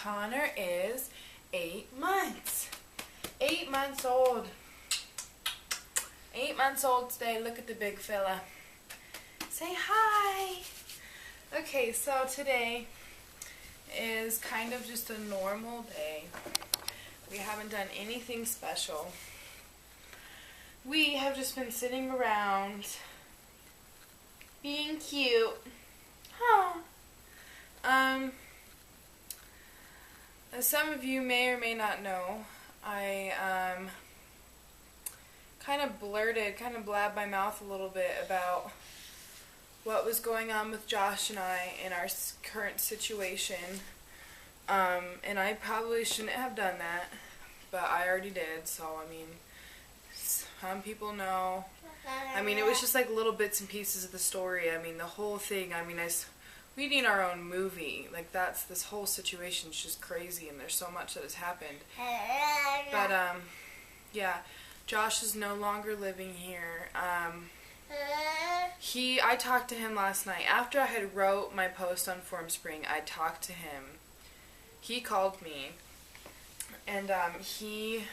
Connor is 8 months. 8 months old. 8 months old today. Look at the big fella. Say hi. Okay, so today is kind of just a normal day. We haven't done anything special. We have just been sitting around being cute. Huh. As some of you may or may not know, I kind of blabbed my mouth a little bit about what was going on with Josh and I in our current situation. And I probably shouldn't have done that, but I already did, so I mean, some people know. I mean, it was just like little bits and pieces of the story. I mean, the whole thing, I mean, we need our own movie. Like, this whole situation's just crazy, and there's so much that has happened. But, yeah, Josh is no longer living here. I talked to him last night. After I had wrote my post on Formspring, I talked to him. He called me, and, he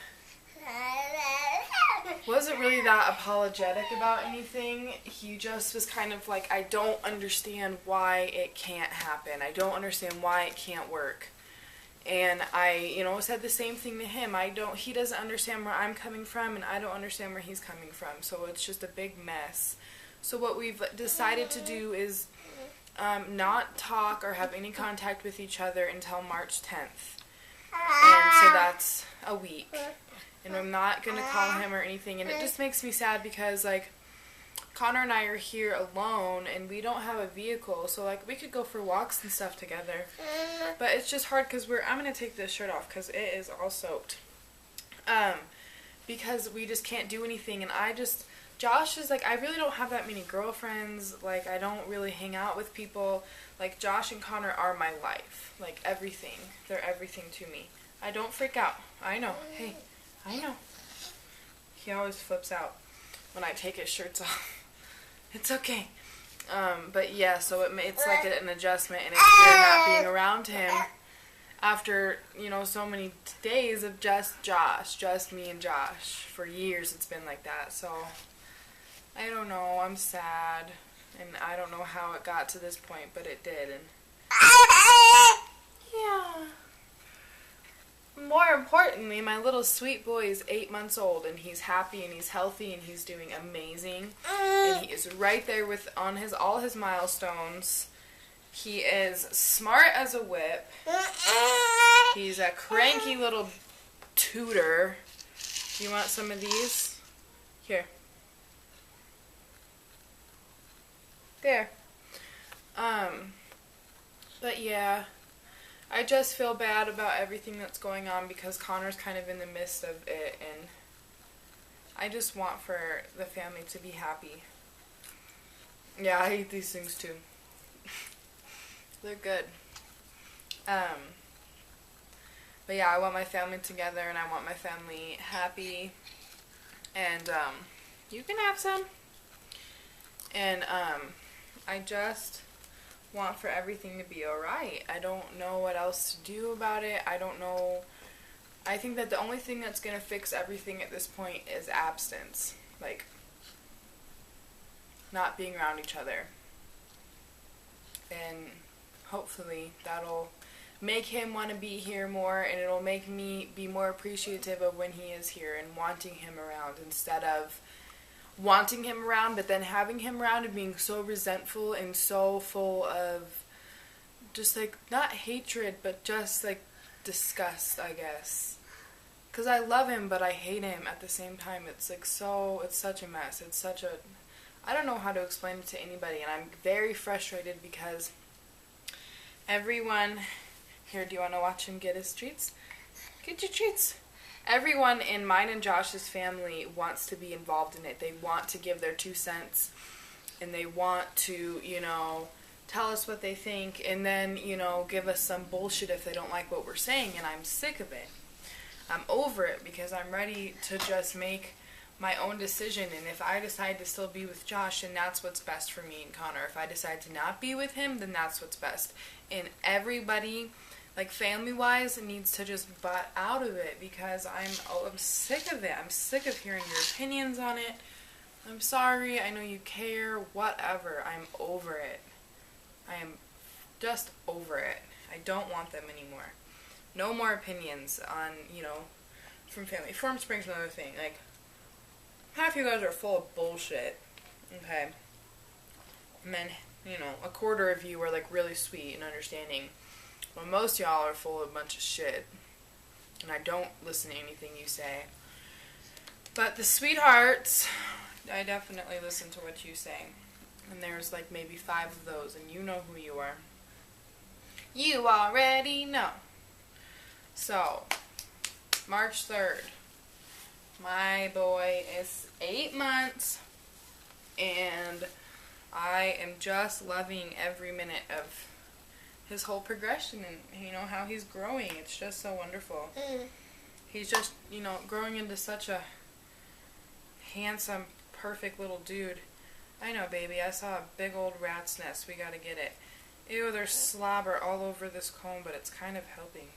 wasn't really that apologetic about anything. He just was kind of like, I don't understand why it can't happen. I don't understand why it can't work. And I, said the same thing to him. He doesn't understand where I'm coming from, and I don't understand where he's coming from. So it's just a big mess. So what we've decided to do is not talk or have any contact with each other until March 10th. And so that's a week. And I'm not going to call him or anything. And it just makes me sad because, like, Connor and I are here alone, and we don't have a vehicle. So, like, we could go for walks and stuff together. But it's just hard because I'm going to take this shirt off because it is all soaked. Because we just can't do anything. And Josh is, like, I really don't have that many girlfriends. Like, I don't really hang out with people. Like, Josh and Connor are my life. Like, everything. They're everything to me. I don't freak out. I know. Hey. I know. He always flips out when I take his shirts off. It's okay. But yeah, so it's like an adjustment, and it's weird not being around him after, so many days of just me and Josh. For years it's been like that, so I don't know, I'm sad, and I don't know how it got to this point, but it did, and yeah. More importantly, my little sweet boy is 8 months old, and he's happy, and he's healthy, and he's doing amazing, and he is right there on all his milestones. He is smart as a whip. He's a cranky little tutor. Do you want some of these? Here. There. But yeah. I just feel bad about everything that's going on because Connor's kind of in the midst of it, and I just want for the family to be happy. Yeah, I hate these things too. They're good. But yeah, I want my family together, and I want my family happy, and you can have some. And I just want for everything to be alright. I don't know what else to do about it. I don't know. I think that the only thing that's going to fix everything at this point is absence. Like, not being around each other. And hopefully that'll make him want to be here more, and it'll make me be more appreciative of when he is here and wanting him around, instead of wanting him around, but then having him around and being so resentful and so full of just, like, not hatred, but just, like, disgust, I guess. Because I love him, but I hate him at the same time. It's, like, it's such a mess. I don't know how to explain it to anybody, and I'm very frustrated because everyone, here, do you want to watch him get his treats? Get your treats. Everyone in mine and Josh's family wants to be involved in it. They want to give their 2 cents, and they want to, tell us what they think, and then, give us some bullshit if they don't like what we're saying, and I'm sick of it. I'm over it because I'm ready to just make my own decision, and if I decide to still be with Josh, then that's what's best for me and Connor. If I decide to not be with him, then that's what's best. And everybody like family-wise, it needs to just butt out of it because I'm sick of it. I'm sick of hearing your opinions on it. I'm sorry, I know you care, whatever. I'm over it. I am just over it. I don't want them anymore. No more opinions on, from family. Form Spring's another thing. Like, half you guys are full of bullshit. Okay. And then, a quarter of you are, like, really sweet and understanding. Well, most y'all are full of a bunch of shit. And I don't listen to anything you say. But the sweethearts, I definitely listen to what you say. And there's, like, maybe 5 of those, and you know who you are. You already know. So, March 3rd. My boy is 8 months, and I am just loving every minute of his whole progression and, how he's growing. It's just so wonderful. He's just, growing into such a handsome, perfect little dude. I know, baby, I saw a big old rat's nest. We gotta get it. Ew, there's slobber all over this comb, but it's kind of helping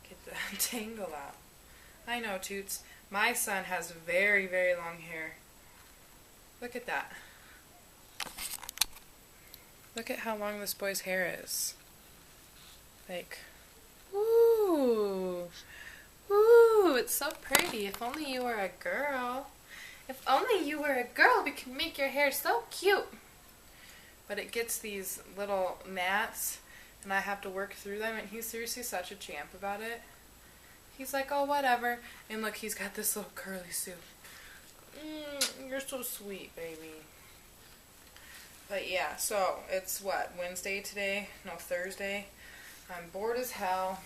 get the tangle out. I know, Toots. My son has very, very long hair. Look at that. Look at how long this boy's hair is. Like, ooh. Ooh, it's so pretty. If only you were a girl. If only you were a girl, we could make your hair so cute. But it gets these little gnats, and I have to work through them, and he's seriously such a champ about it. He's like, oh, whatever. And look, he's got this little curly suit. You're so sweet, baby. But yeah, so it's what, Wednesday today? No, Thursday. I'm bored as hell.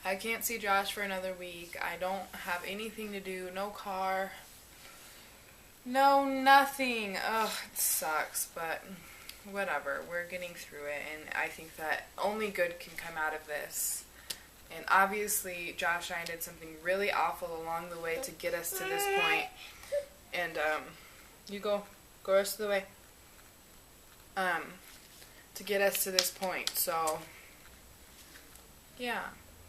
I can't see Josh for another week. I don't have anything to do. No car. No, nothing. Ugh, it sucks, but whatever. We're getting through it, and I think that only good can come out of this. And obviously, Josh and I did something really awful along the way to get us to this point. And, you go rest of the way. To get us to this point. So, yeah.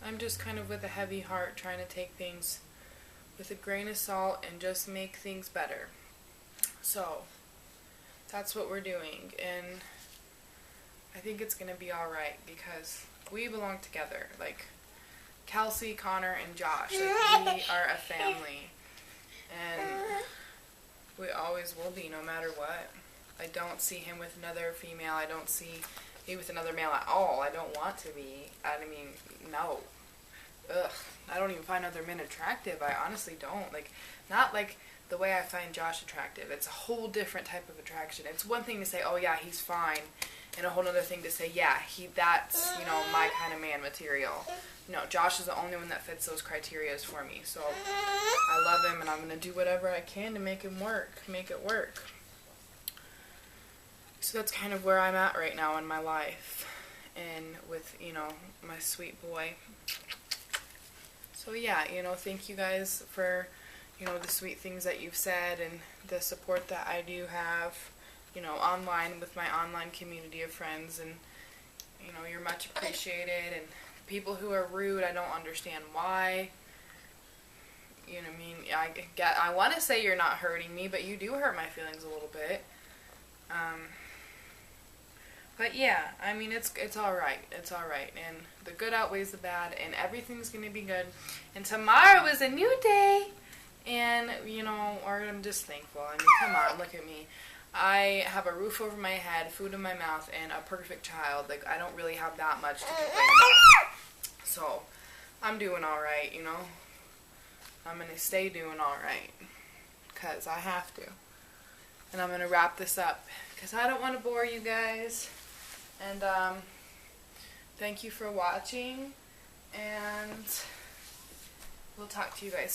I'm just kind of with a heavy heart trying to take things with a grain of salt and just make things better. So, that's what we're doing. And I think it's going to be alright because we belong together. Like, Kelsey, Connor, and Josh. Like, we are a family. And we always will be, no matter what. I don't see him with another female. I don't see me with another male at all. I don't want to be. I mean, no. Ugh. I don't even find other men attractive. I honestly don't. Like, not like the way I find Josh attractive. It's a whole different type of attraction. It's one thing to say, oh yeah, he's fine. And a whole other thing to say, yeah, that's, my kind of man material. No, Josh is the only one that fits those criterias for me. So, I love him and I'm going to do whatever I can to make him work. Make it work. So that's kind of where I'm at right now in my life. And with, my sweet boy. So yeah, thank you guys for, the sweet things that you've said and the support that I do have, online with my online community of friends. And, you're much appreciated. And people who are rude, I don't understand why. You know what I mean? I want to say you're not hurting me, but you do hurt my feelings a little bit. But yeah, I mean, it's alright. It's alright. And the good outweighs the bad, and everything's going to be good. And tomorrow is a new day. And, I'm just thankful. I mean, come on, look at me. I have a roof over my head, food in my mouth, and a perfect child. Like, I don't really have that much to complain about. So, I'm doing alright, I'm going to stay doing alright. Because I have to. And I'm going to wrap this up. Because I don't want to bore you guys. And, thank you for watching. And we'll talk to you guys